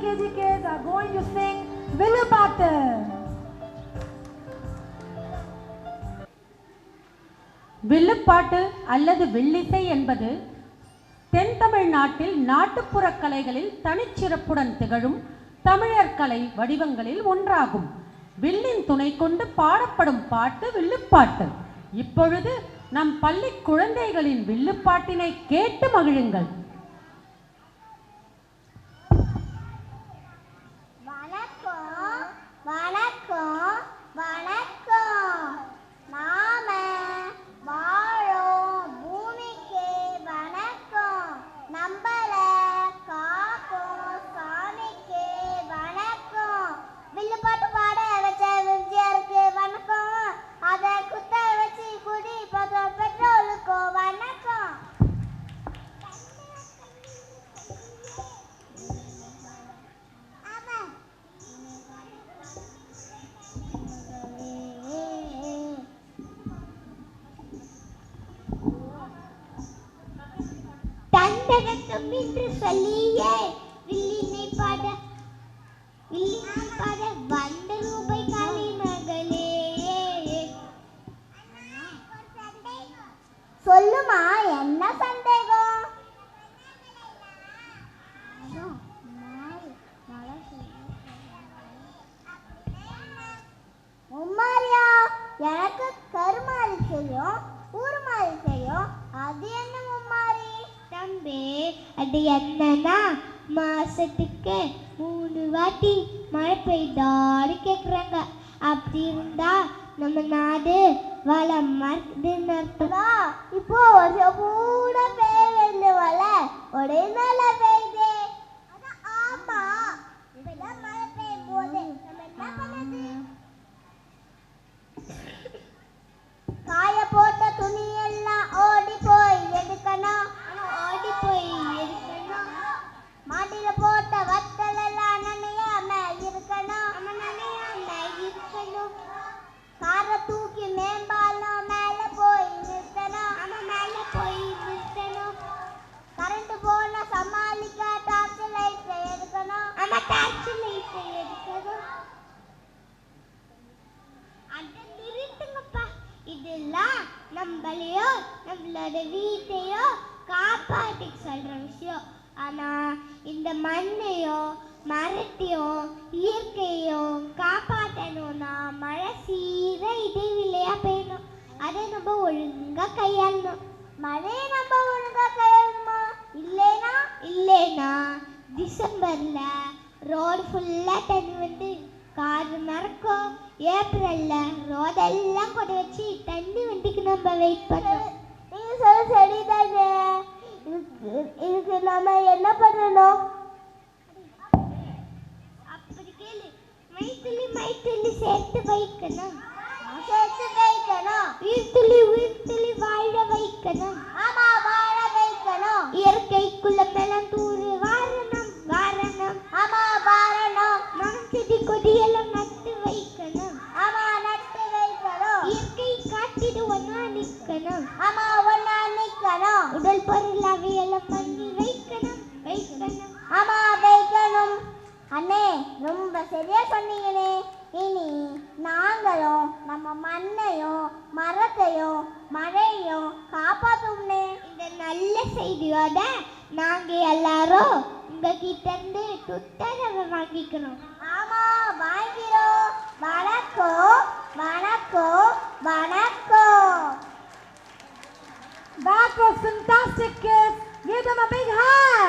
pre-KG kids are going to sing Villupaattu. வில்லுப்பாட்டு அல்லது வில்லிசை என்பது தென் தமிழ்நாட்டில் நாட்டுப்புற கலைகளில் தனிச்சிறப்புடன் திகழும் தமிழர் கலை வடிவங்களில் ஒன்றாகும். வில்லின் துணை கொண்டு பாடப்படும் பாட்டு வில்லுப்பாட்டு. இப்பொழுது நம் பள்ளி குழந்தைகளின் வில்லுப்பாட்டினை கேட்டு மகிழுங்கள். என்று சொல்லியே வில்லினை பாட வந்த ரூபாய் காலி மகளே. சொல்லுமா, என்ன சந்தேகம்? உம்மாரியா, எனக்கு கருமாறி தெரியும், ஊர்மாறி தெரியும், அது என்ன உம்மாரி? தம்பி, அது என்னன்னா மாசத்துக்கு 3 வாட்டி மழை பெய்தான்னு கேட்குறாங்க. அப்படி இருந்தா நம்ம நாடு வளமா இருக்குதுன்னு அர்த்தமா? இப்போ வருஷம் கூட பெய்ய வேண்டிய மழை ஒரே நாள பெய்யுது. ஆமா, இப்பதான் மழை பெய்யும் போது நம்ம என்ன பண்ணது? காய போட்ட துணி எல்லாம் ஓடி போய் எடுக்கணும். மாட்டில போட்ட வத்தல் எல்லாம் நனையாம இருக்கணும். காரை தூக்கி மேம்பாலம் மேல போய் நிறுத்தணும். கரண்ட் போன சமாளிக்க டார்ச் லைட் எடுக்கணும். அதை நிறுத்துங்கப்பா. இதெல்லாம் நம்மளையோ நம்மளோட வீட்டையோ காப்பாற்றிக்க சொல்ற விஷயம். ஆனா இந்த மண்ணையோ மரத்தையோ இயற்கையோ காப்பாற்றணும்னா மழை சீர இடைவிலையா பெய்யணும். அதை நம்ம ஒழுங்கா கையாளணும். மழையை நம்ம ஒழுங்கா கையாளணுமா? இல்லைனா டிசம்பர்ல ரோடு ஃபுல்லா தண்ணி வந்து கார் மறக்கும். ஏப்ரல்ல ரோடெல்லாம் கொண்டு வச்சு தண்ணி வண்டிக்கு நம்ம வெயிட் பண்ணோம். நீங்க சொல்ல சரிதானே. இதுக்கு நாம என்ன பண்ணணும்? அப்படி கேளு. மைத்துளி சேர்த்து வைக்கணும். உயிர்த்துளி வாழ வைக்கணும். ஆமா, வாழ வைக்கணும். இயற்கைக்குள்ள பெலந்தூறு வாரணம். ஆமா, வாரணம். மரம் செடி கொடியெல்லாம் நட்டு வைக்கணும். ஆமா, நட்டு வைக்கணும். இயற்கை காட்டிடுவோம்னா நிக்கணும். ஆமா, ஒன்னா நிக்கணும். உடல் பொருள் அவையெல்லாம் பண்ணி வைக்கணும். ஆமா, வைக்கணும். அண்ணே, ரொம்ப சரியா சொன்னீங்களே. இனி நாங்களும் நம்ம மண்ணையும் மரத்தையும் மழையும் காப்பாற்றும்னே. இந்த நல்ல செய்தியோட நாங்க எல்லாரும் உங்ககிட்ட இருந்து துத்தரவை வாங்கிக்கிறோம். ஆமா, வாங்கிறோம். வணக்கம். That was fantastic, kids. Give them a big hand.